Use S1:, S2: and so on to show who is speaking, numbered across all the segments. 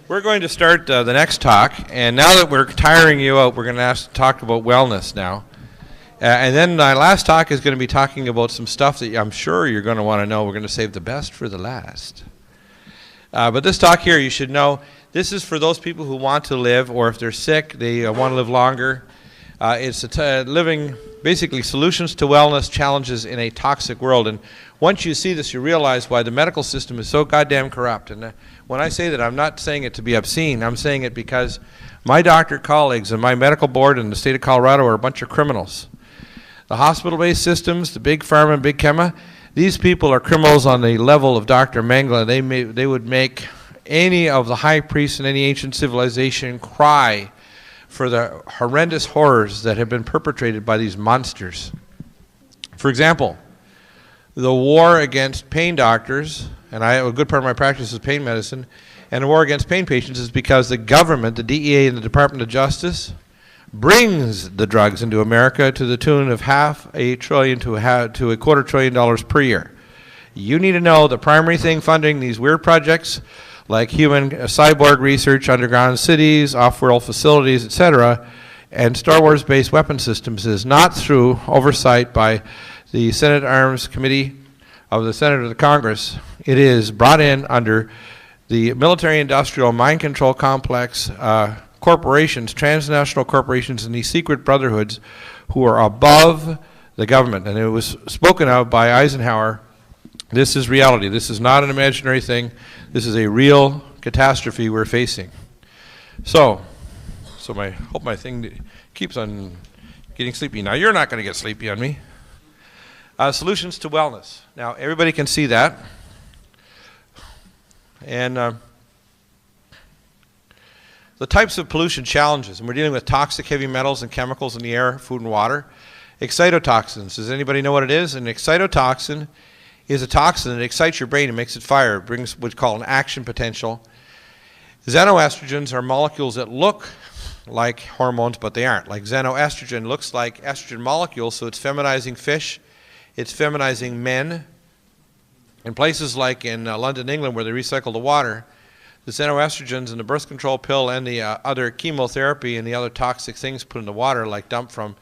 S1: We're going to start the next talk, and now that we're tiring you out, we're going to talk about wellness now. And then my last talk is going to be talking about some stuff that I'm sure you're going to want to know. We're going to save the best for the last. But this talk here, you should know, this is for those people who want to live, or if they're sick, they want to live longer. It's living, basically, solutions to wellness challenges in a toxic world. And once you see this, you realize why the medical system is so goddamn corrupt. And when I say that, I'm not saying it to be obscene. I'm saying it because my doctor colleagues and my medical board in the state of Colorado are a bunch of criminals. The hospital-based systems, the big pharma and big chema, these people are criminals on the level of Dr. Mengele. They would make any of the high priests in any ancient civilization cry for the horrendous horrors that have been perpetrated by these monsters. For example, the war against pain doctors, and a good part of my practice is pain medicine, and the war against pain patients is because the government, the DEA and the Department of Justice, brings the drugs into America to the tune of $500 billion to $250 billion per year. You need to know the primary thing funding these weird projects like human cyborg research, underground cities, off-world facilities, etc., and Star Wars-based weapon systems is not through oversight by the Senate Arms Committee of the Senate or the Congress. It is brought in under the military-industrial mind control complex corporations, transnational corporations, and these secret brotherhoods who are above the government. And it was spoken of by Eisenhower. This is reality. This is not an imaginary thing. This is a real catastrophe we're facing. So I hope my thing keeps on getting sleepy. Now, you're not going to get sleepy on me. Solutions to wellness. Now, everybody can see that. And the types of pollution challenges, and we're dealing with toxic heavy metals and chemicals in the air, food and water. Excitotoxins. Does anybody know what it is? An excitotoxin is a toxin that excites your brain and makes it fire. It brings what's called an action potential. Xenoestrogens are molecules that look like hormones, but they aren't. Like xenoestrogen looks like estrogen molecules, so it's feminizing fish. It's feminizing men. In places like in London, England, where they recycle the water, the xenoestrogens and the birth control pill and the other chemotherapy and the other toxic things put in the water, like dumped from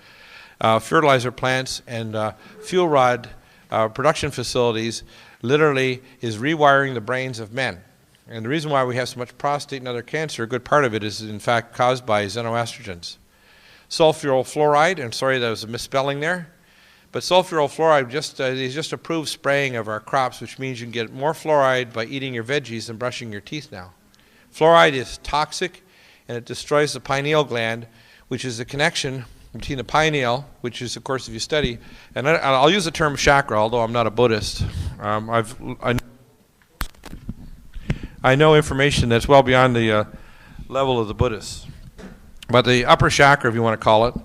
S1: fertilizer plants and fuel rod production facilities, literally is rewiring the brains of men. And the reason why we have so much prostate and other cancer, a good part of it is in fact caused by xenoestrogens. Sulfuryl fluoride, and sorry that was a misspelling there, but sulfuryl fluoride is just approved spraying of our crops, which means you can get more fluoride by eating your veggies than brushing your teeth now. Fluoride is toxic, and it destroys the pineal gland, which is the connection between the pineal, which is, of course, if you study, and I'll use the term chakra, although I'm not a Buddhist. I know information that's well beyond the level of the Buddhists. But the upper chakra, if you want to call it,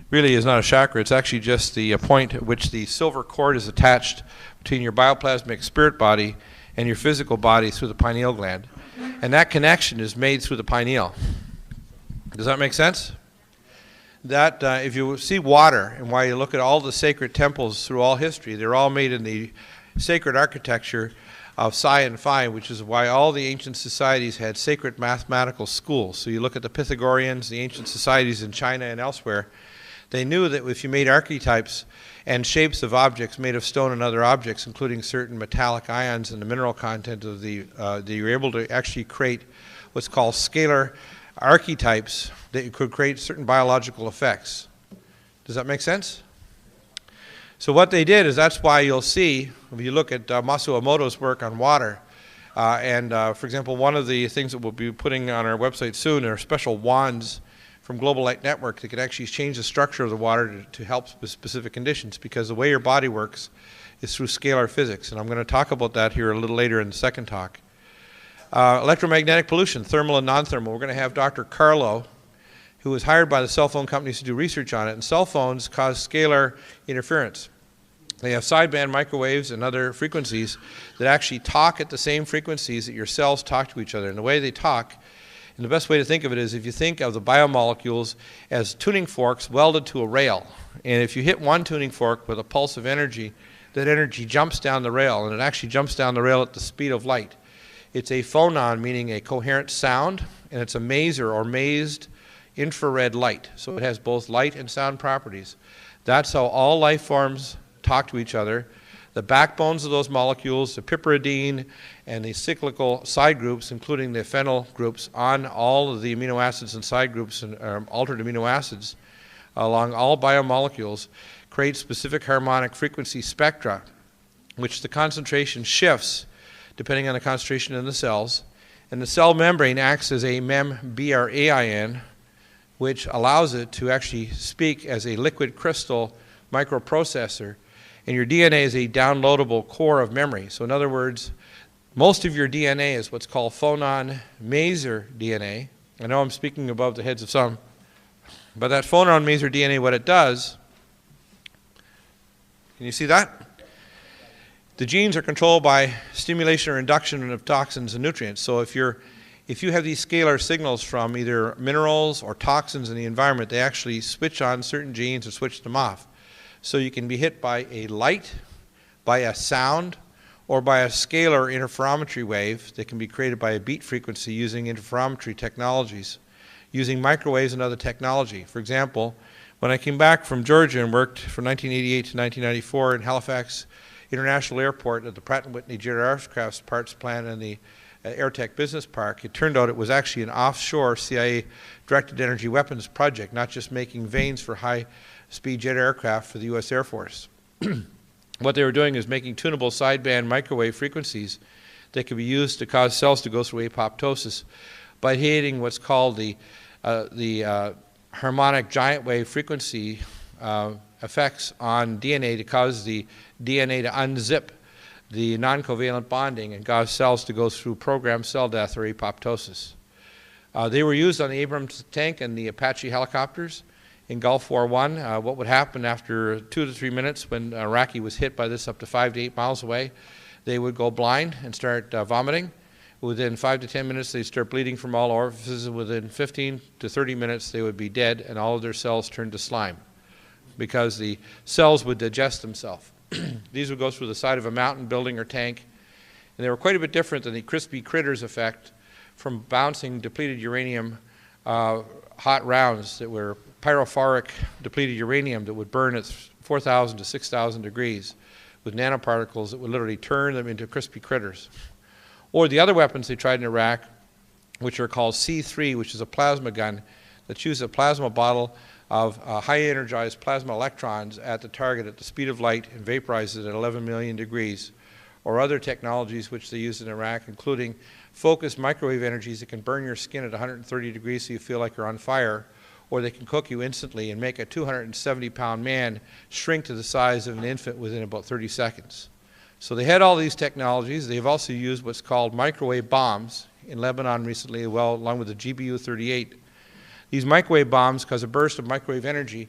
S1: really is not a chakra. It's actually just the point at which the silver cord is attached between your bioplasmic spirit body and your physical body through the pineal gland. And that connection is made through the pineal. Does that make sense? That if you see water, and why you look at all the sacred temples through all history, they're all made in the sacred architecture of Psi and Phi, which is why all the ancient societies had sacred mathematical schools. So you look at the Pythagoreans, the ancient societies in China and elsewhere, they knew that if you made archetypes and shapes of objects made of stone and other objects, including certain metallic ions and the mineral content of that you're able to actually create what's called scalar archetypes that you could create certain biological effects. Does that make sense? So what they did is that's why you'll see, if you look at Masaru Emoto's work on water, for example, one of the things that we'll be putting on our website soon are special wands from Global Light Network that can actually change the structure of the water to help specific conditions, because the way your body works is through scalar physics, and I'm going to talk about that here a little later in the second talk. Electromagnetic pollution, thermal and non-thermal. We're going to have Dr. Carlo, who was hired by the cell phone companies to do research on it, and cell phones cause scalar interference. They have sideband microwaves and other frequencies that actually talk at the same frequencies that your cells talk to each other. And the way they talk, and the best way to think of it is if you think of the biomolecules as tuning forks welded to a rail. And if you hit one tuning fork with a pulse of energy, that energy jumps down the rail, and it actually jumps down the rail at the speed of light. It's a phonon, meaning a coherent sound, and it's a maser or mazed infrared light. So it has both light and sound properties. That's how all life forms talk to each other. The backbones of those molecules, the piperidine and the cyclical side groups, including the phenyl groups on all of the amino acids and side groups and altered amino acids along all biomolecules, create specific harmonic frequency spectra, which the concentration shifts depending on the concentration in the cells. And the cell membrane acts as a membrane, which allows it to actually speak as a liquid crystal microprocessor. And your DNA is a downloadable core of memory. So in other words, most of your DNA is what's called phonon maser DNA. I know I'm speaking above the heads of some, but that phonon maser DNA, what it does, can you see that? The genes are controlled by stimulation or induction of toxins and nutrients. So if you have these scalar signals from either minerals or toxins in the environment, they actually switch on certain genes or switch them off. So you can be hit by a light, by a sound, or by a scalar interferometry wave that can be created by a beat frequency using interferometry technologies, using microwaves and other technology. For example, when I came back from Georgia and worked from 1988 to 1994 in Halifax International Airport at the Pratt & Whitney Jet Aircraft Parts Plant and the AirTech Business Park, it turned out it was actually an offshore CIA directed energy weapons project, not just making vanes for high-speed jet aircraft for the U.S. Air Force. What they were doing is making tunable sideband microwave frequencies that could be used to cause cells to go through apoptosis by hitting what's called the harmonic giant wave frequency effects on DNA to cause the DNA to unzip the non-covalent bonding and cause cells to go through programmed cell death or apoptosis. They were used on the Abrams tank and the Apache helicopters in Gulf War I. What would happen after 2 to 3 minutes when Iraqi was hit by this up to 5 to 8 miles away, they would go blind and start vomiting. Within 5 to 10 minutes, they'd start bleeding from all orifices. Within 15 to 30 minutes, they would be dead, and all of their cells turned to slime because the cells would digest themselves. These would go through the side of a mountain, building, or tank, and they were quite a bit different than the crispy critters effect from bouncing depleted uranium hot rounds that were pyrophoric depleted uranium that would burn at 4,000 to 6,000 degrees with nanoparticles that would literally turn them into crispy critters. Or the other weapons they tried in Iraq, which are called C3, which is a plasma gun that shoots a plasma bottle of high energized plasma electrons at the target at the speed of light and vaporizes it at 11 million degrees, or other technologies which they used in Iraq, including focused microwave energies that can burn your skin at 130 degrees so you feel like you're on fire, or they can cook you instantly and make a 270-pound man shrink to the size of an infant within about 30 seconds. So they had all these technologies. They've also used what's called microwave bombs in Lebanon recently, well, along with the GBU-38. These microwave bombs cause a burst of microwave energy.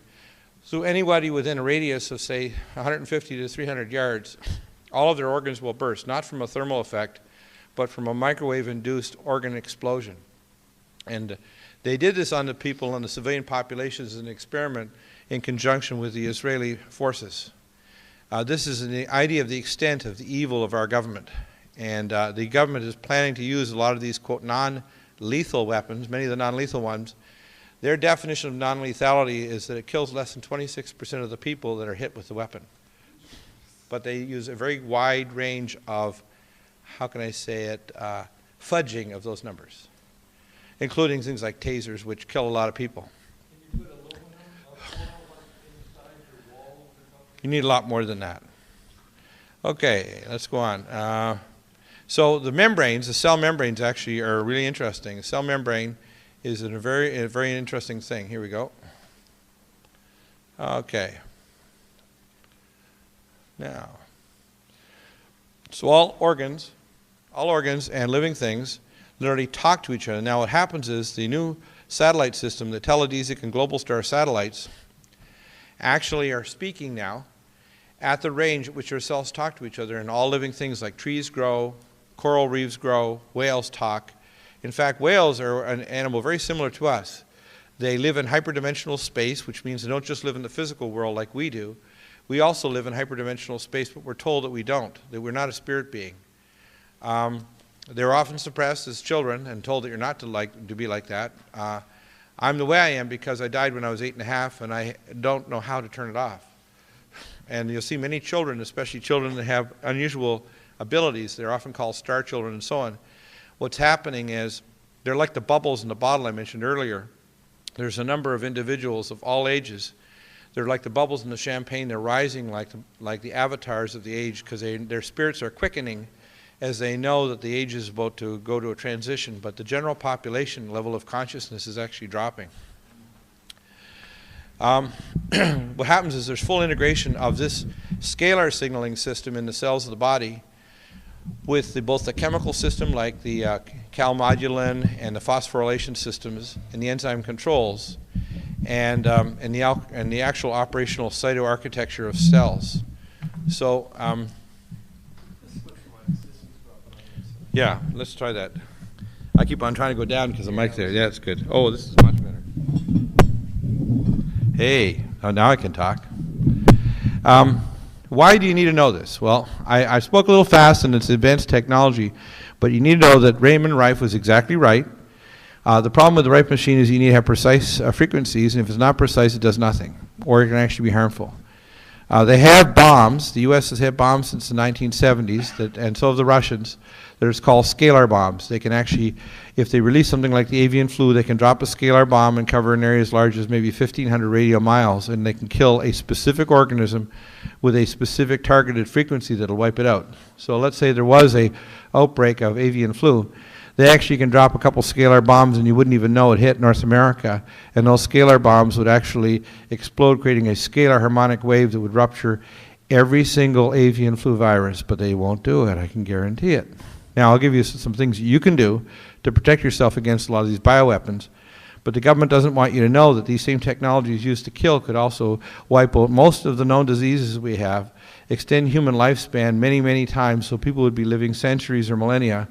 S1: So anybody within a radius of, say, 150 to 300 yards, all of their organs will burst, not from a thermal effect, but from a microwave-induced organ explosion. And they did this on the people and the civilian populations as an experiment in conjunction with the Israeli forces. This is an idea of the extent of the evil of our government. And the government is planning to use a lot of these, quote, non-lethal weapons, many of the non-lethal ones. Their definition of non-lethality is that it kills less than 26% of the people that are hit with the weapon. But they use a very wide range of, how can I say it, fudging of those numbers, including things like tasers, which kill a lot of people.
S2: Can you put aluminum inside your walls or something?
S1: You need a lot more than that. Okay, let's go on. So the membranes, the cell membranes actually are really interesting. The cell membrane is a very interesting thing. Here we go. Okay. Now, so all organs and living things literally talk to each other. Now what happens is the new satellite system, the Teledesic and Globalstar satellites, actually are speaking now at the range at which our cells talk to each other, and all living things like trees grow, coral reefs grow, whales talk. In fact, whales are an animal very similar to us. They live in hyperdimensional space, which means they don't just live in the physical world like we do. We also live in hyperdimensional space, but we're told that we don't, that we're not a spirit being. They're often suppressed as children and told that you're not to be like that. I'm the way I am because I died when I was 8.5, and I don't know how to turn it off. And you'll see many children, especially children that have unusual abilities, they're often called star children and so on. What's happening is they're like the bubbles in the bottle I mentioned earlier. There's a number of individuals of all ages. They're like the bubbles in the champagne. They're rising like the avatars of the age because their spirits are quickening as they know that the age is about to go to a transition. But the general population level of consciousness is actually dropping. What happens is there's full integration of this scalar signaling system in the cells of the body with both the chemical system like the calmodulin and the phosphorylation systems and the enzyme controls and the actual operational cytoarchitecture of cells. So yeah, let's try that. I keep on trying to go down because the mic's there. Yeah, it's good. Oh, this is much better. Hey, now I can talk. Why do you need to know this? Well, I spoke a little fast and it's advanced technology, but you need to know that Raymond Rife was exactly right. The problem with the Rife machine is you need to have precise frequencies, and if it's not precise, it does nothing, or it can actually be harmful. They have bombs. The U.S. has had bombs since the 1970s, and so have the Russians. They're called scalar bombs. They can actually, if they release something like the avian flu, they can drop a scalar bomb and cover an area as large as maybe 1,500 radio miles, and they can kill a specific organism with a specific targeted frequency that'll wipe it out. So let's say there was a outbreak of avian flu. They actually can drop a couple scalar bombs and you wouldn't even know it hit North America, and those scalar bombs would actually explode, creating a scalar harmonic wave that would rupture every single avian flu virus, but they won't do it, I can guarantee it. Now, I'll give you some things you can do to protect yourself against a lot of these bioweapons, but the government doesn't want you to know that these same technologies used to kill could also wipe out most of the known diseases we have, extend human lifespan many, many times so people would be living centuries or millennia,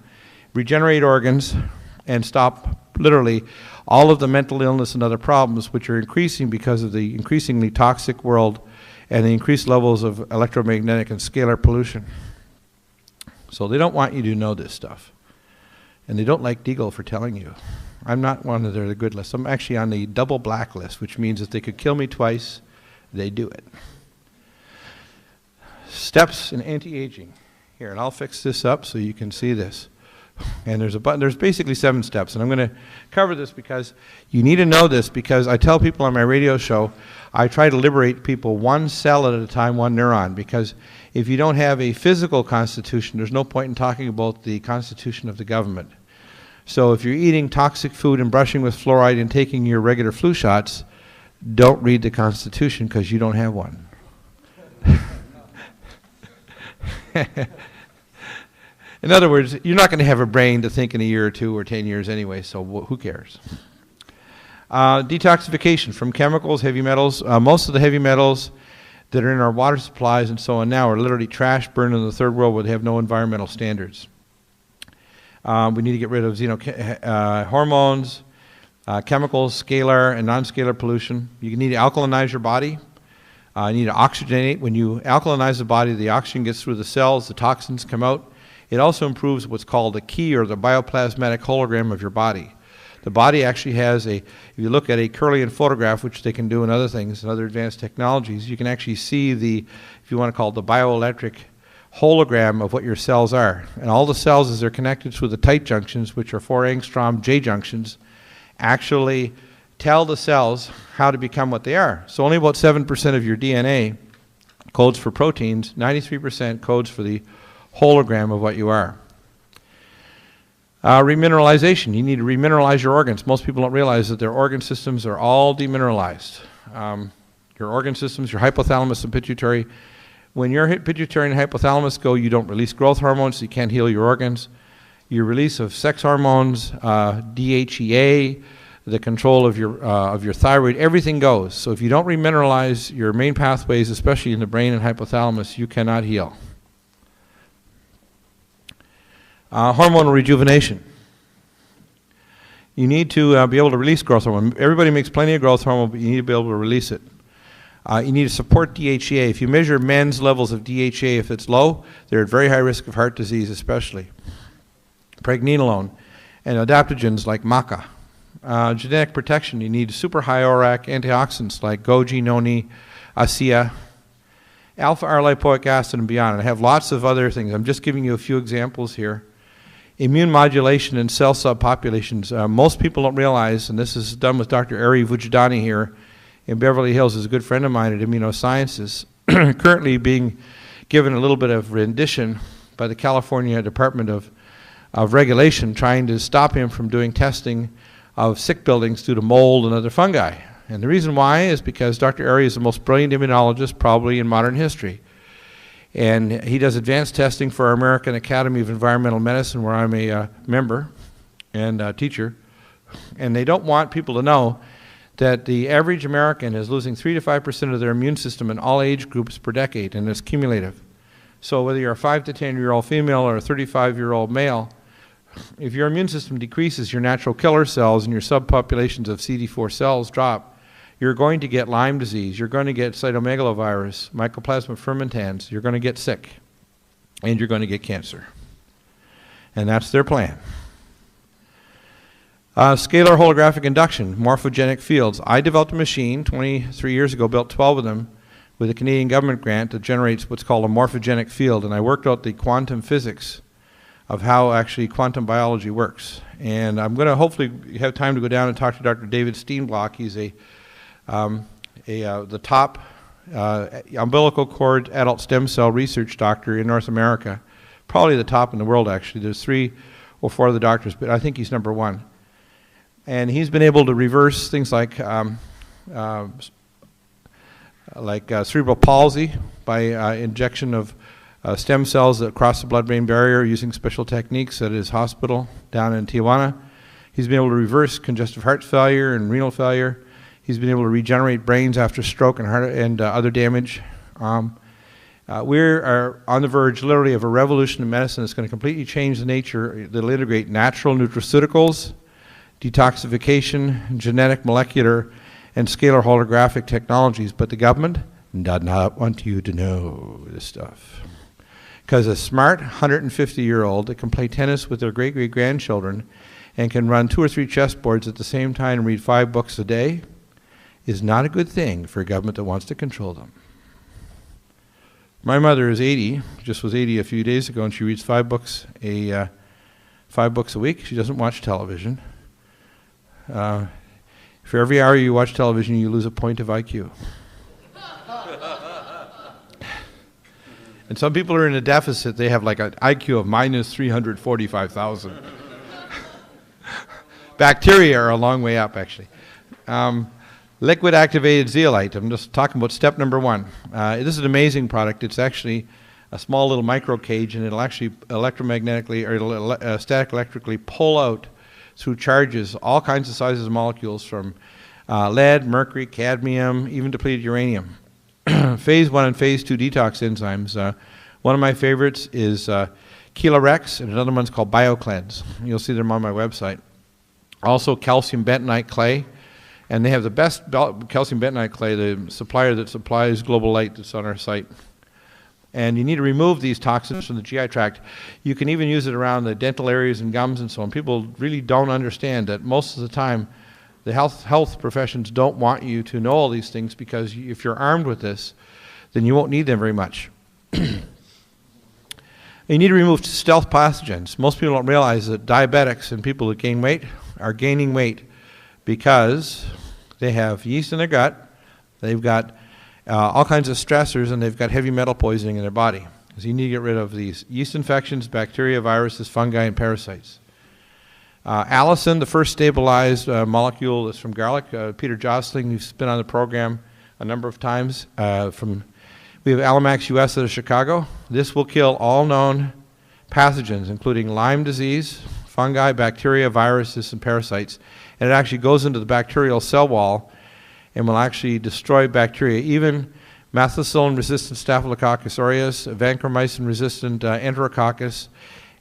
S1: regenerate organs, and stop literally all of the mental illness and other problems which are increasing because of the increasingly toxic world and the increased levels of electromagnetic and scalar pollution. So they don't want you to know this stuff. And they don't like Deagle for telling you. I'm not one of their good lists. I'm actually on the double black list, which means if they could kill me twice, they do it. Steps in anti-aging. Here, and I'll fix this up so you can see this. And there's basically 7 steps, and I'm going to cover this because you need to know this, because I tell people on my radio show, I try to liberate people one cell at a time, one neuron, because if you don't have a physical constitution, there's no point in talking about the constitution of the government. So if you're eating toxic food and brushing with fluoride and taking your regular flu shots, don't read the constitution because you don't have one. In other words, you're not going to have a brain to think in a year or 2 or 10 years anyway, so who cares? Detoxification from chemicals, heavy metals. Most of the heavy metals that are in our water supplies and so on now are literally trash burned in the third world where they have no environmental standards. We need to get rid of hormones, chemicals, scalar and non-scalar pollution. You need to alkalinize your body. You need to oxygenate. When you alkalinize the body, the oxygen gets through the cells, the toxins come out. It also improves what's called the key, or the bioplasmatic hologram of your body. The body actually has if you look at a Kirlian photograph, which they can do in other things and other advanced technologies, you can actually see if you want to call it the bioelectric hologram of what your cells are. And all the cells, as they're connected through the tight junctions, which are 4 angstrom J junctions, actually tell the cells how to become what they are. So only about 7% of your DNA codes for proteins, 93% codes for the hologram of what you are. Remineralization. You need to remineralize your organs. Most people don't realize that their organ systems are all demineralized. Your organ systems, your hypothalamus and pituitary. When your pituitary and hypothalamus go, you don't release growth hormones, so you can't heal your organs. Your release of sex hormones, DHEA, the control of your thyroid, everything goes. So if you don't remineralize your main pathways, especially in the brain and hypothalamus, you cannot heal. Hormonal rejuvenation. You need to be able to release growth hormone. Everybody makes plenty of growth hormone, but you need to be able to release it. You need to support DHEA. If you measure men's levels of DHEA, if it's low, they're at very high risk of heart disease especially. pregnenolone, and adaptogens like maca. Genetic protection, you need super high ORAC antioxidants like goji, noni, ASEA, alpha-R-lipoic acid, and beyond. And I have lots of other things. I'm just giving you a few examples here. Immune modulation in cell subpopulations. Most people don't realize, and this is done with Dr. Ari Vujadani here in Beverly Hills, is a good friend of mine at Immunosciences, currently being given a little bit of rendition by the California Department of Regulation, trying to stop him from doing testing of sick buildings due to mold and other fungi. And the reason why is because Dr. Ari is the most brilliant immunologist probably in modern history. And he does advanced testing for our American Academy of Environmental Medicine, where I'm a member and teacher. And they don't want people to know that the average American is losing 3 to 5% of their immune system in all age groups per decade, and it's cumulative. So whether you're a 5 to 10-year-old female or a 35-year-old male, if your immune system decreases, your natural killer cells and your subpopulations of CD4 cells drop, you're going to get Lyme disease, you're going to get cytomegalovirus, mycoplasma fermentans, you're going to get sick, and you're going to get cancer. And that's their plan. Scalar holographic induction, morphogenic fields. I developed a machine 23 years ago, built 12 of them with a Canadian government grant that generates what's called a morphogenic field, and I worked out the quantum physics of how actually quantum biology works. And I'm going to hopefully have time to go down and talk to Dr. David Steenblock. He's the top umbilical cord adult stem cell research doctor in North America, probably the top in the world actually. There's 3 or 4 of the doctors, but I think he's number 1. And he's been able to reverse things like cerebral palsy by injection of stem cells that cross the blood-brain barrier using special techniques at his hospital down in Tijuana. He's been able to reverse congestive heart failure and renal failure. He's been able to regenerate brains after stroke and heart and other damage. We are on the verge, literally, of a revolution in medicine that's going to completely change the nature. That'll integrate natural nutraceuticals, detoxification, genetic, molecular, and scalar holographic technologies. But the government does not want you to know this stuff. Because a smart 150-year-old that can play tennis with their great-great-grandchildren and can run 2 or 3 chessboards at the same time and read 5 books a day is not a good thing for a government that wants to control them. My mother is 80, just was 80 a few days ago, and she reads 5 books a week. She doesn't watch television. For every hour you watch television, you lose a point of IQ. And some people are in a deficit. They have like an IQ of minus 345,000. Bacteria are a long way up, actually. Liquid activated zeolite. I'm just talking about step number 1. This is an amazing product. It's actually a small little micro cage, and it'll actually electromagnetically or it'll static electrically pull out through charges all kinds of sizes of molecules from lead, mercury, cadmium, even depleted uranium. Phase 1 and Phase 2 detox enzymes. One of my favorites is Chelorex, and another one's called BioCleanse. You'll see them on my website. Also calcium bentonite clay. And they have the best calcium bentonite clay, the supplier that supplies Global Light that's on our site. And you need to remove these toxins from the GI tract. You can even use it around the dental areas and gums and so on. People really don't understand that most of the time the health professions don't want you to know all these things, because if you're armed with this, then you won't need them very much. You need to remove stealth pathogens. Most people don't realize that diabetics and people that gain weight are gaining weight because they have yeast in their gut, they've got all kinds of stressors, and they've got heavy metal poisoning in their body. So you need to get rid of these yeast infections, bacteria, viruses, fungi, and parasites. Allicin, the first stabilized molecule, is from garlic. Peter Jostling, who's been on the program a number of times. We have Alamax US out of Chicago. This will kill all known pathogens, including Lyme disease, fungi, bacteria, viruses, and parasites. And it actually goes into the bacterial cell wall and will actually destroy bacteria, even methicillin-resistant Staphylococcus aureus, vancomycin-resistant Enterococcus,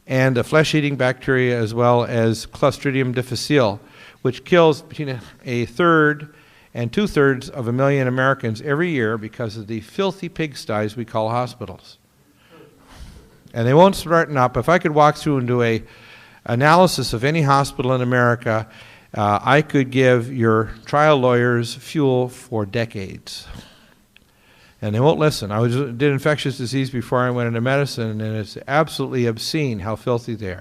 S1: and a flesh-eating bacteria, as well as Clostridium difficile, which kills between a third and 2/3 of a million Americans every year because of the filthy pigsties we call hospitals. And they won't smarten up. If I could walk through and do a analysis of any hospital in America, I could give your trial lawyers fuel for decades. And they won't listen. I did infectious disease before I went into medicine, and it's absolutely obscene how filthy they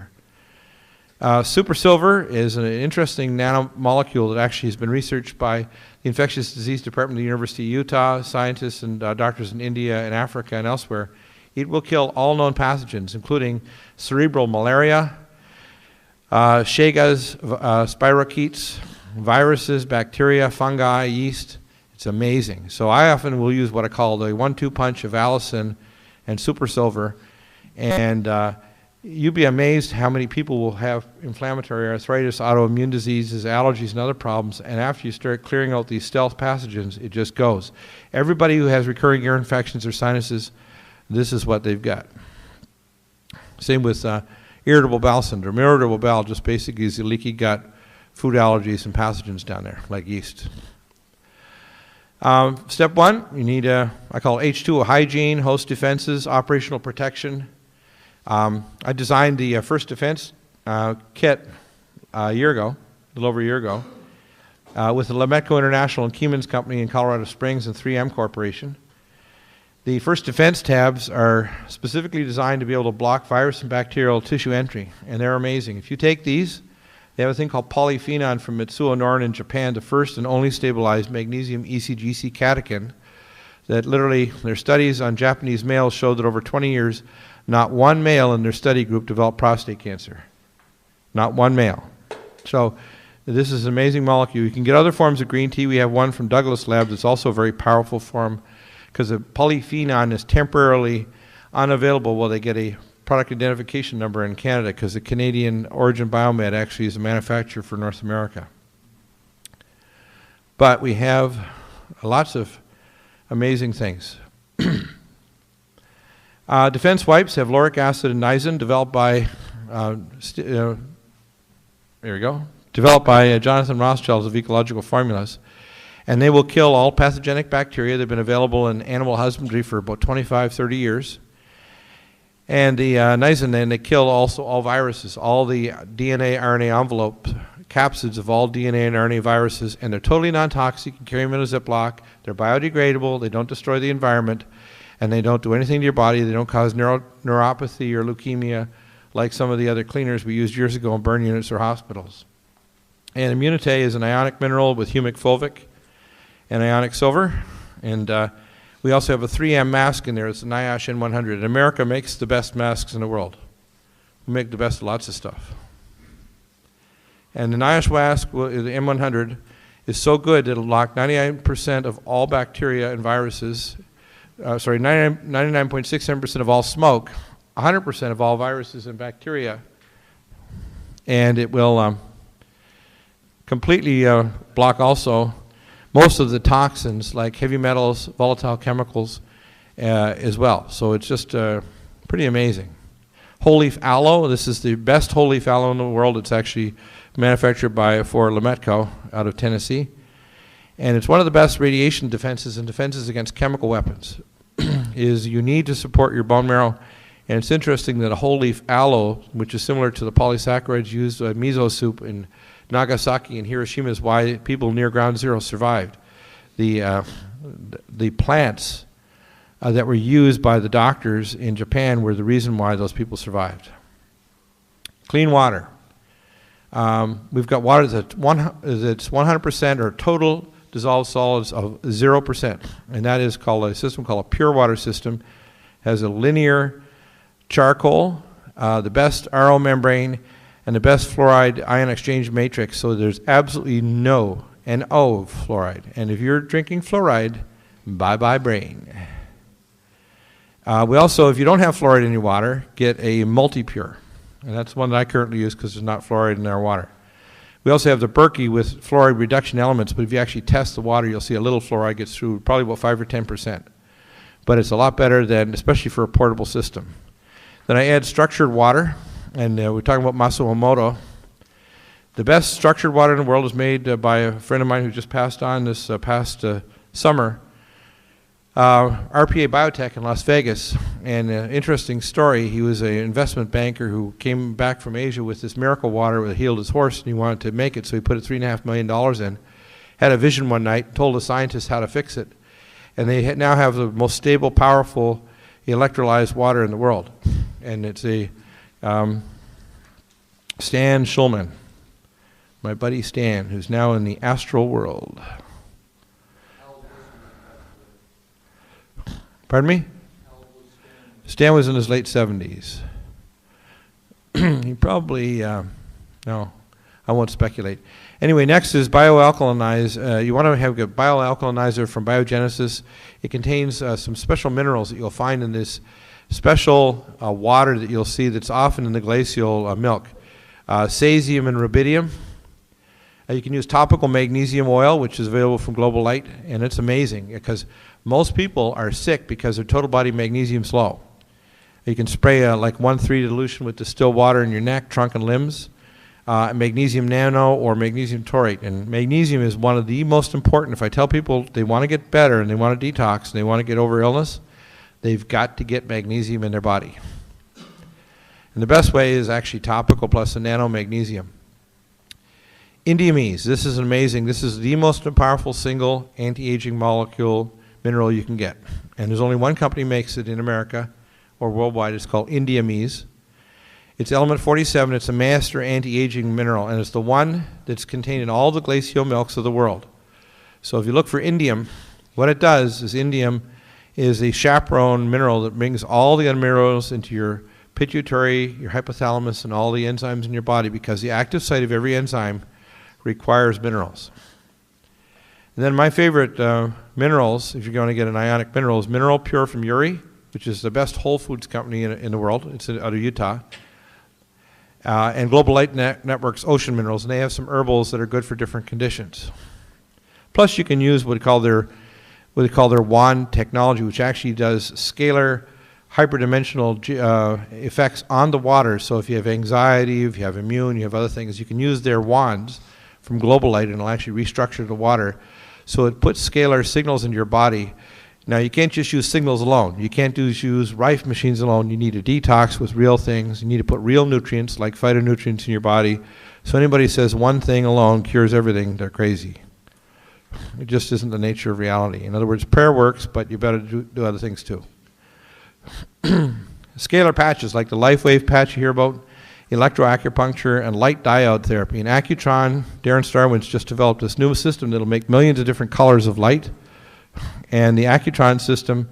S1: are. Super silver is an interesting nanomolecule that actually has been researched by the Infectious Disease Department of the University of Utah, scientists and doctors in India and Africa and elsewhere. It will kill all known pathogens, including cerebral malaria, Chagas, spirochetes, viruses, bacteria, fungi, yeast. It's amazing. So I often will use what I call the 1-2 punch of allicin and super silver, and you'd be amazed how many people will have inflammatory arthritis, autoimmune diseases, allergies, and other problems, and after you start clearing out these stealth pathogens, it just goes. Everybody who has recurring ear infections or sinuses, this is what they've got. Same with irritable bowel syndrome. Irritable bowel just basically is a leaky gut, food allergies, and pathogens down there, like yeast. Step one, you need I call it H2O hygiene, host defenses, operational protection. I designed the first defense kit a year ago, a little over a year ago, with the Lemetco International and Keemans Company in Colorado Springs and 3M Corporation. The first defense tabs are specifically designed to be able to block virus and bacterial tissue entry, and they're amazing. If you take these, they have a thing called polyphenol from Mitsuo Norin in Japan, the first and only stabilized magnesium ECGC catechin, that literally their studies on Japanese males showed that over 20 years, not one male in their study group developed prostate cancer. Not one male. So this is an amazing molecule. You can get other forms of green tea. We have one from Douglas Lab that's also a very powerful form because the polyphenol is temporarily unavailable while they get a product identification number in Canada because the Canadian Origin Biomed actually is a manufacturer for North America. But we have lots of amazing things. Defense wipes have lauric acid and niacin developed by, there we go, developed by Jonathan Rothschild of Ecological Formulas. And they will kill all pathogenic bacteria. They've been available in animal husbandry for about 25, 30 years. And the niacin, then, they kill also all viruses, all the DNA, RNA envelope capsids of all DNA and RNA viruses, and they're totally non-toxic. You can carry them in a Ziploc. They're biodegradable. They don't destroy the environment, and they don't do anything to your body. They don't cause neuropathy or leukemia like some of the other cleaners we used years ago in burn units or hospitals. And Immunite is an ionic mineral with humic fulvic and ionic silver, and we also have a 3M mask in there. It's a NIOSH N100. And America makes the best masks in the world. We make the best of lots of stuff. And the NIOSH mask, the M100, is so good that it'll lock 99% of all bacteria and viruses, 99.67% of all smoke, 100% of all viruses and bacteria, and it will completely block also most of the toxins like heavy metals, volatile chemicals as well. So it's just pretty amazing. Whole leaf aloe, this is the best whole leaf aloe in the world. It's actually manufactured for Lemetco out of Tennessee. And it's one of the best radiation defenses and defenses against chemical weapons. Is you need to support your bone marrow. And it's interesting that a whole leaf aloe, which is similar to the polysaccharides used in miso soup in Nagasaki and Hiroshima, is why people near ground zero survived. The plants that were used by the doctors in Japan were the reason why those people survived. Clean water. We've got water that's 100% or total dissolved solids of 0%, and that is called a system called a pure water system. Has a linear charcoal, the best RO membrane, and the best fluoride ion exchange matrix, so there's absolutely no NO fluoride. And if you're drinking fluoride, bye-bye brain. We also, if you don't have fluoride in your water, get a multi-pure. And that's one that I currently use because there's not fluoride in our water. We also have the Berkey with fluoride reduction elements, but if you actually test the water, you'll see a little fluoride gets through, probably about 5 or 10%. But it's a lot better than, especially for a portable system. Then I add structured water. And we're talking about Masumoto. The best structured water in the world is made by a friend of mine who just passed on this past summer. RPA Biotech in Las Vegas, and an interesting story. He was an investment banker who came back from Asia with this miracle water that healed his horse, and he wanted to make it, so he put $3.5 million in. Had a vision one night, told the scientists how to fix it, and they now have the most stable, powerful electrolyzed water in the world. And it's a Stan Schulman, my buddy Stan, who's now in the astral world. Pardon me? Stan was in his late 70s. He probably, no, I won't speculate. Anyway, next is bioalkalinize. You want to have a bioalkalinizer from Biogenesis. It contains some special minerals that you'll find in this special water that you'll see that's often in the glacial milk. Cesium and rubidium. You can use topical magnesium oil, which is available from Global Light, and it's amazing because most people are sick because their total body magnesium's low. You can spray like 1:3 dilution with distilled water in your neck, trunk, and limbs. Magnesium nano or magnesium taurate. And magnesium is one of the most important. If I tell people they want to get better and they want to detox and they want to get over illness, they've got to get magnesium in their body. And the best way is actually topical plus a nano magnesium. Indiamese, this is amazing. This is the most powerful single anti-aging molecule mineral you can get. And there's only one company makes it in America or worldwide. It's called Indiamese. It's element 47. It's a master anti-aging mineral, and it's the one that's contained in all the glacial milks of the world. So if you look for indium, what it does is indium is a chaperone mineral that brings all the other minerals into your pituitary, your hypothalamus, and all the enzymes in your body, because the active site of every enzyme requires minerals. And then my favorite minerals, if you're going to get an ionic mineral, is Mineral Pure from Uri, which is the best whole foods company in the world. It's out of Utah. And Global Light Network's Ocean Minerals, and they have some herbals that are good for different conditions. Plus, you can use what they call their wand technology, which actually does scalar hyperdimensional effects on the water. So if you have anxiety, if you have immune, you have other things, you can use their wands from Global Light, and it'll actually restructure the water. So it puts scalar signals into your body. Now, you can't just use signals alone. You can't just use Rife machines alone. You need a detox with real things. You need to put real nutrients, like phytonutrients, in your body. So anybody says one thing alone cures everything, they're crazy. It just isn't the nature of reality. In other words, prayer works, but you better do other things too. Scalar patches, like the LifeWave patch you hear about, electroacupuncture, and light diode therapy. In Accutron, Darren Starwin's just developed this new system that'll make millions of different colors of light. And the Accutron system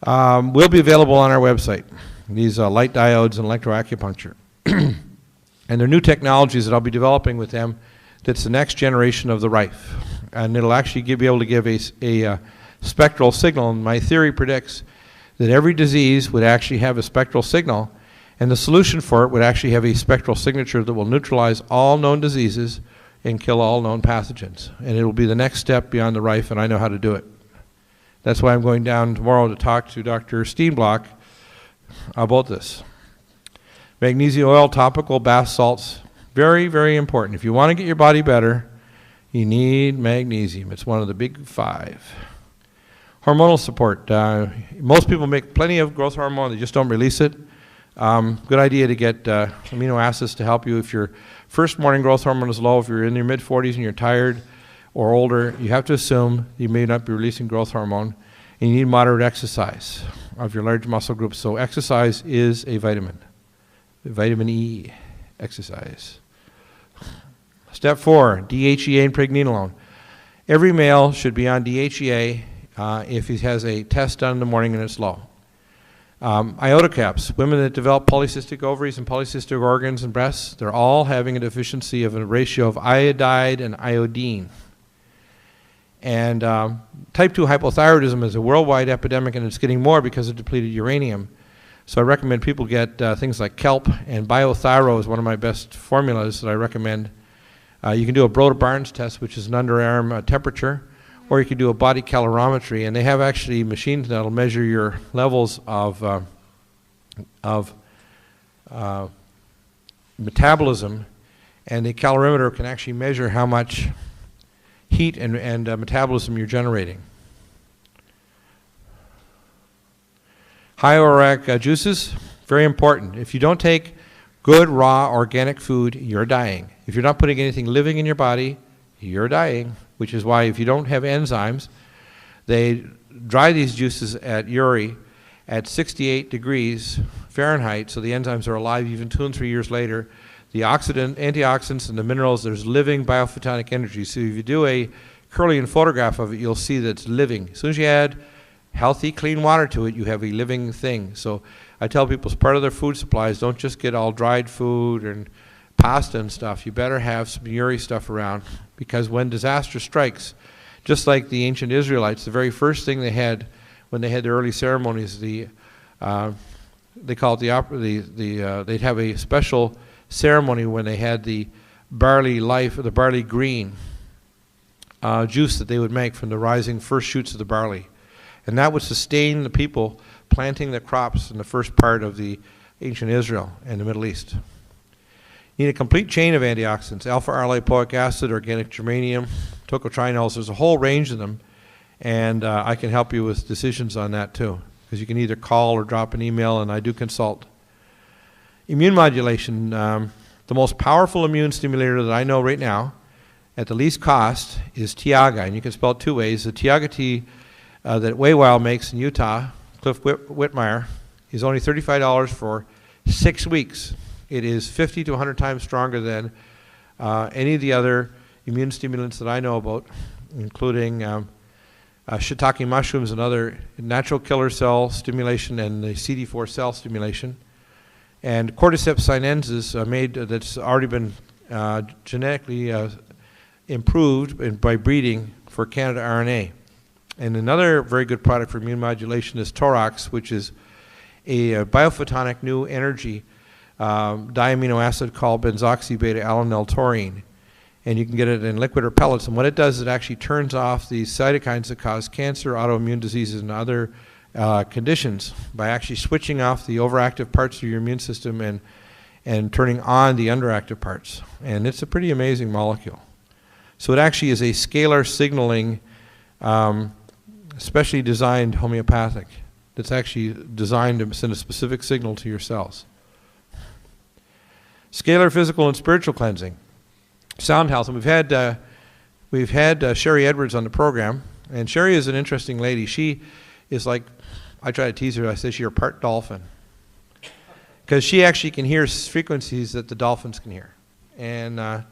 S1: will be available on our website, these light diodes and electroacupuncture. And they're new technologies that I'll be developing with them that's the next generation of the Rife. And it'll actually be able to give a spectral signal. And my theory predicts that every disease would actually have a spectral signal, and the solution for it would actually have a spectral signature that will neutralize all known diseases and kill all known pathogens. And it will be the next step beyond the Rife, and I know how to do it. That's why I'm going down tomorrow to talk to Dr. Steenblock about this. Magnesium oil, topical, bath salts, very, very important. If you want to get your body better, you need magnesium. It's one of the big five. Hormonal support. Most people make plenty of growth hormone, they just don't release it. Good idea to get amino acids to help you. If your first morning growth hormone is low, if you're in your mid-40s and you're tired or older, you have to assume you may not be releasing growth hormone, and you need moderate exercise of your large muscle groups. So exercise is a vitamin. Vitamin E, exercise. Step 4, DHEA and pregnenolone. Every male should be on DHEA if he has a test done in the morning and it's low. Iota caps, women that develop polycystic ovaries and polycystic organs and breasts, they're all having a deficiency of a ratio of iodide and iodine. And type 2 hypothyroidism is a worldwide epidemic, and it's getting more because of depleted uranium. So I recommend people get things like kelp, and biothyro is one of my best formulas that I recommend. You can do a Broda-Barnes test, which is an underarm temperature, or you can do a body calorimetry, and they have actually machines that will measure your levels of metabolism, and the calorimeter can actually measure how much heat and metabolism you're generating. High ORAC juices, very important. If you don't take good, raw, organic food, you're dying. If you're not putting anything living in your body, you're dying, which is why if you don't have enzymes, they dry these juices at Uri at 68 degrees Fahrenheit, so the enzymes are alive even 2 and 3 years later. The antioxidants and the minerals, there's living biophotonic energy. So if you do a Kirlian photograph of it, you'll see that it's living. As soon as you add healthy, clean water to it, you have a living thing. So I tell people as part of their food supplies, don't just get all dried food and pasta and stuff. You better have some Uri stuff around, because when disaster strikes, just like the ancient Israelites, the very first thing they had when they had their early ceremonies, they call it they'd have a special ceremony when they had the barley life, or the barley green juice that they would make from the rising first shoots of the barley. And that would sustain the people planting the crops in the first part of the ancient Israel and the Middle East. You need a complete chain of antioxidants: alpha-R-lipoic acid, organic germanium, tocotrienols. There's a whole range of them, and I can help you with decisions on that too, because you can either call or drop an email, and I do consult. Immune modulation, the most powerful immune stimulator that I know right now, at the least cost, is Tiaga, and you can spell it 2 ways. The Tiaga tea that Waywild makes in Utah, Cliff Whitmire, is only $35 for 6 weeks. It is 50 to 100 times stronger than any of the other immune stimulants that I know about, including shiitake mushrooms and other natural killer cell stimulation and the CD4 cell stimulation. And cordyceps sinensis that's already been genetically improved by breeding for Candida RNA. And another very good product for immune modulation is Torox, which is a biophotonic new energy diamino acid called benzoxy-beta-alanine-taurine. And you can get it in liquid or pellets. And what it does is it actually turns off the cytokines that cause cancer, autoimmune diseases, and other conditions by actually switching off the overactive parts of your immune system and turning on the underactive parts. And it's a pretty amazing molecule. So it actually is a scalar signaling, specially designed homeopathic, that's actually designed to send a specific signal to your cells. Scalar physical and spiritual cleansing. Sound health, and we've had Sherry Edwards on the program, and Sherry is an interesting lady. She is like, I try to tease her, I say she's a part dolphin, because she actually can hear frequencies that the dolphins can hear. And a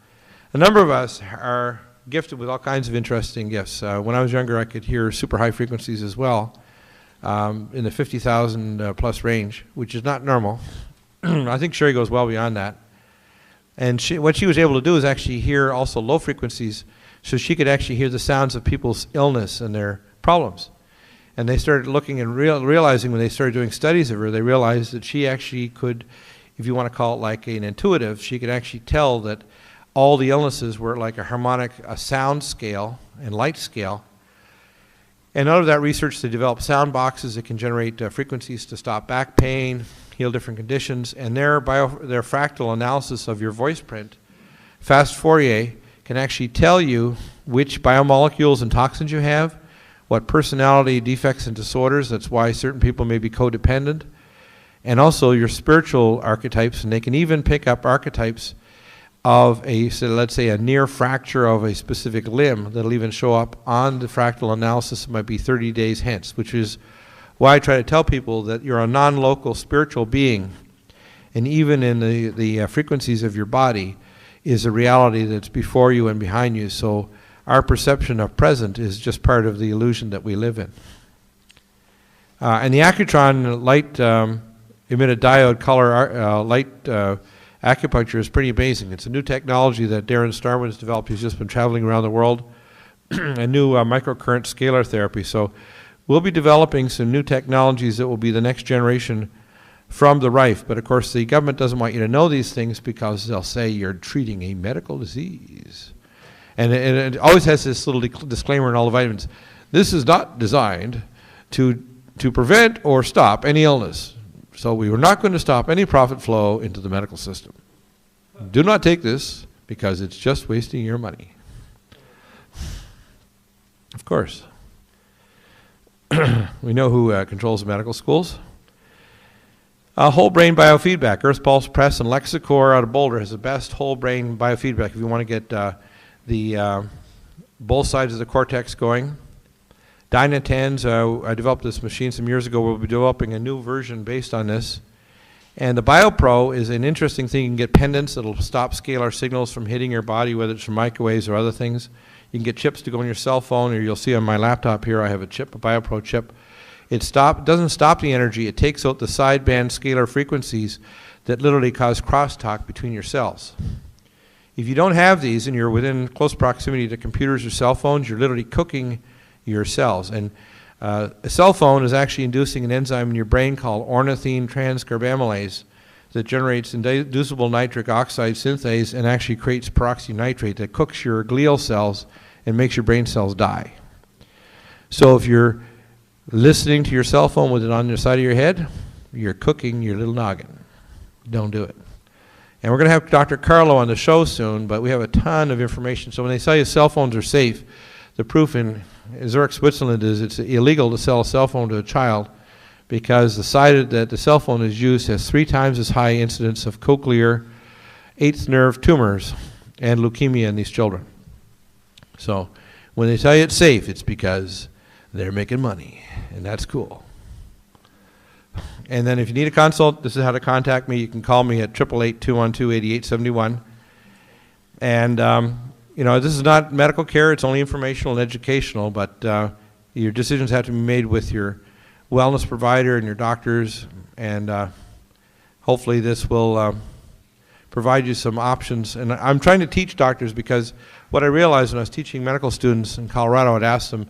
S1: number of us are gifted with all kinds of interesting gifts. When I was younger, I could hear super high frequencies as well, in the 50,000 plus range, which is not normal. I think Sherry goes well beyond that. And what she was able to do is actually hear also low frequencies, so she could actually hear the sounds of people's illness and their problems. And they started looking and realizing when they started doing studies of her, they realized that she actually could, if you want to call it like an intuitive, she could actually tell that all the illnesses were like a sound scale and light scale. And out of that research, they developed sound boxes that can generate frequencies to stop back pain, heal different conditions, and their fractal analysis of your voice print, fast Fourier, can actually tell you which biomolecules and toxins you have, what personality defects and disorders, that's why certain people may be codependent, and also your spiritual archetypes, and they can even pick up archetypes of let's say a near fracture of a specific limb that'll even show up on the fractal analysis. It might be 30 days hence, which is why I try to tell people that you're a non-local spiritual being, and even in the frequencies of your body is a reality that's before you and behind you. So our perception of present is just part of the illusion that we live in. And the Accutron light emitted diode color light acupuncture is pretty amazing. It's a new technology that Darren Starman has developed. He's just been traveling around the world. A new microcurrent scalar therapy. So we'll be developing some new technologies that will be the next generation from the Rife. But of course, the government doesn't want you to know these things because they'll say you're treating a medical disease. And it always has this little disclaimer in all the vitamins. This is not designed to prevent or stop any illness. So we were not going to stop any profit flow into the medical system. Do not take this because it's just wasting your money. Of course. We know who controls the medical schools. Whole brain biofeedback. Earth Pulse Press and Lexicor out of Boulder has the best whole brain biofeedback if you want to get both sides of the cortex going. Dynatans, I developed this machine some years ago. We'll be developing a new version based on this. And the BioPro is an interesting thing. You can get pendants that will stop scalar signals from hitting your body, whether it's from microwaves or other things. You can get chips to go on your cell phone, or you'll see on my laptop here I have a chip, a BioPro chip. It doesn't stop the energy. It takes out the sideband scalar frequencies that literally cause crosstalk between your cells. If you don't have these and you're within close proximity to computers or cell phones, you're literally cooking your cells. And a cell phone is actually inducing an enzyme in your brain called ornithine transcarbamylase that generates inducible nitric oxide synthase and actually creates peroxynitrate that cooks your glial cells and makes your brain cells die. So if you're listening to your cell phone with it on the side of your head, you're cooking your little noggin. Don't do it. And we're going to have Dr. Carlo on the show soon, but we have a ton of information. So when they tell you cell phones are safe, the proof in Zurich, Switzerland is it's illegal to sell a cell phone to a child because the side that the cell phone is used has 3 times as high incidence of cochlear, 8th nerve tumors, and leukemia in these children. So when they tell you it's safe, it's because they're making money, and that's cool. And then if you need a consult, this is how to contact me. You can call me at 888-212-8871. And, you know, this is not medical care. It's only informational and educational, but your decisions have to be made with your wellness provider and your doctors, and hopefully this will provide you some options. And I'm trying to teach doctors because what I realized when I was teaching medical students in Colorado, I'd ask them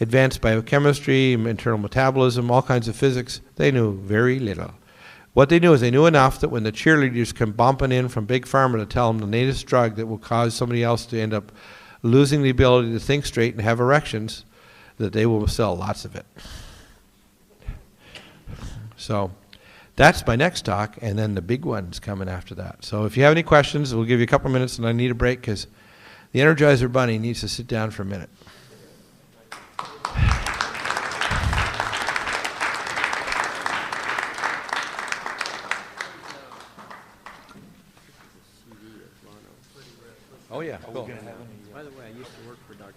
S1: advanced biochemistry, internal metabolism, all kinds of physics. They knew very little. What they knew is they knew enough that when the cheerleaders come bumping in from Big Pharma to tell them the latest drug that will cause somebody else to end up losing the ability to think straight and have erections, that they will sell lots of it. So that's my next talk, and then the big one's coming after that. So if you have any questions, we'll give you a couple minutes, and I need a break because the Energizer Bunny needs to sit down for a minute. Oh yeah, cool.
S3: By the way, I used to work for Dr.